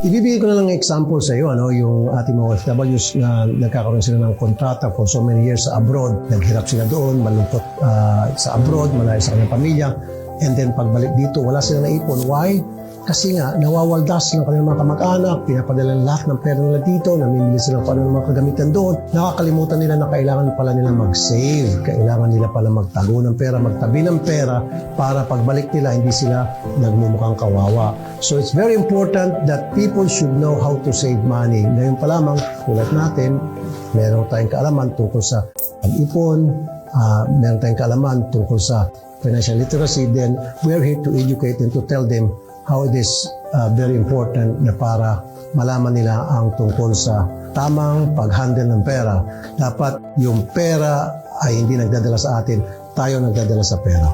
Ibibigay ko na lang example sa iyo, yung ating mga OFWs na nagkakaroon sila ng kontrata for so many years sa abroad. Naghirap sila doon, malungkot sa abroad, malayo sa kanyang pamilya. And then pagbalik dito, wala silang naipon. Why? Kasi nga, nawawaldas ng kanilang mga kamag-anak, pinapadala lahat ng pera nila dito, namimili sila ng mga kagamitan doon. Nakakalimutan nila na kailangan pala nila mag-save, kailangan nila pala magtago ng pera, magtabi ng pera para pagbalik nila, hindi sila nagmumukhang kawawa. So it's very important that people should know how to save money. Ngayon pa lamang, tulad natin, meron tayong kaalaman tungkol sa pag-ipon, meron tayong kaalaman tungkol sa financial literacy, then we are here to educate and to tell them how it is very important na para malaman nila ang tungkol sa tamang pag-handle ng pera. Dapat yung pera ay hindi nagdadala sa atin, tayo nagdadala sa pera.